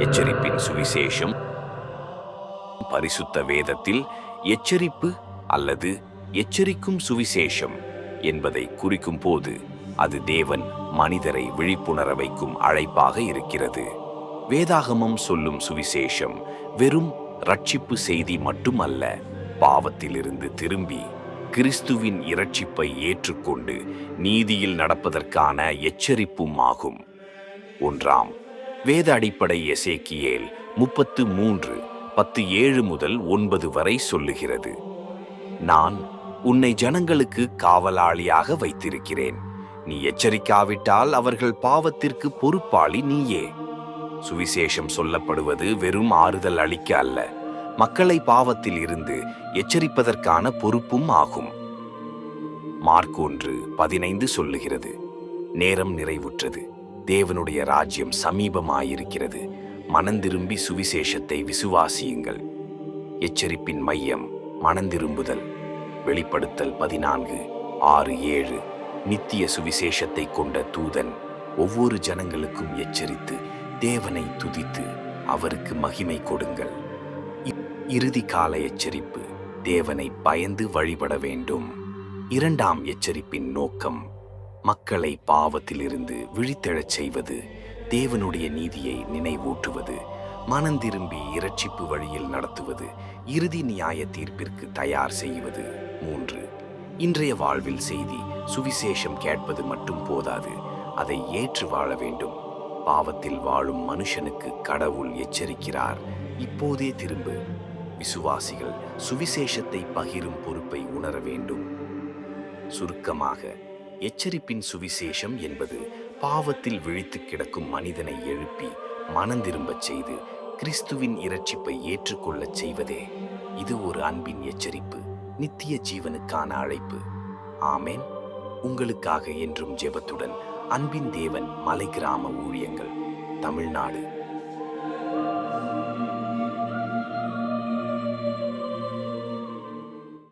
எச்சரிப்பின் சுவிசேஷம் பரிசுத்த வேதத்தில் எச்சரிப்பு அல்லது எச்சரிக்கும் சுவிசேஷம் என்பதை குறிக்கும் போது அது தேவன் மனிதரை விழிப்புணர வைக்கும் அழைப்பாக இருக்கிறது. வேதாகமம் சொல்லும் சுவிசேஷம் வெறும் இரட்சிப்பு செய்தி மட்டுமல்ல, பாவத்திலிருந்து திரும்பி கிறிஸ்துவின் இரட்சிப்பை ஏற்றுக்கொண்டு நீதியில் நடப்பதற்கான எச்சரிப்பும் ஆகும். 1 வேத அடிப்படை எசேக்கியேல் 33:10-7 வரை சொல்லுகிறது. நான் உன்னை ஜனங்களுக்கு காவலாளியாக வைத்திருக்கிறேன். நீ எச்சரிக்காவிட்டால் அவர்கள் பாவத்திற்கு பொறுப்பாளி நீயே. சுவிசேஷம் சொல்லப்படுவது வெறும் ஆறுதல் அளிக்க அல்ல, மக்களை பாவத்தில் இருந்து எச்சரிப்பதற்கான பொறுப்பும் ஆகும். மார்க் 1:15 சொல்லுகிறது, நேரம் நிறைவுற்றது, தேவனுடைய ராஜ்யம் சமீபமாயிருக்கிறது, மனந்திரும்பி சுவிசேஷத்தை விசுவாசியுங்கள். எச்சரிப்பின் மையம் மனந்திரும்புதல். வெளிப்படுத்தல் 14:6-7 நித்திய சுவிசேஷத்தை கொண்ட தூதன் ஒவ்வொரு ஜனங்களுக்கும் எச்சரித்து தேவனை துதித்து அவருக்கு மகிமை கொடுங்கள். இறுதி கால எச்சரிப்பு, தேவனை பயந்து வழிபட வேண்டும். 2 எச்சரிப்பின் நோக்கம் மக்களை பாவத்திலிருந்து விழித்தெழச் செய்வது, தேவனுடைய நீதியை நினைவூட்டுவது, மனந்திரும்பி இரட்சிப்பு வழியில் நடத்துவது, இறுதி நியாய தீர்ப்பிற்கு தயார் செய்வது. 3 இன்றைய வாழ்வில் செய்தி சுவிசேஷம் கேட்பது மட்டும் போதாது, அதை ஏற்று வாழ வேண்டும். பாவத்தில் வாழும் மனுஷனுக்கு கடவுள் எச்சரிக்கிறார், இப்போதே திரும்பு. விசுவாசிகள் சுவிசேஷத்தை பகிரும் பொறுப்பை உணர வேண்டும். சுருக்கமாக, எச்சரிப்பின் சுவிசேஷம் என்பது பாவத்தில் விழித்து கிடக்கும் மனிதனை எழுப்பி மனந்திரும்பச் செய்து கிறிஸ்துவின் இரட்சிப்பை ஏற்றுக்கொள்ளச் செய்வதே. இது ஒரு அன்பின் எச்சரிப்பு, நித்திய ஜீவனுக்கான அழைப்பு. ஆமேன். உங்களுக்காக என்றும் ஜெபத்துடன் அன்பின் தேவன், மலை கிராம ஊழியங்கள், தமிழ்நாடு.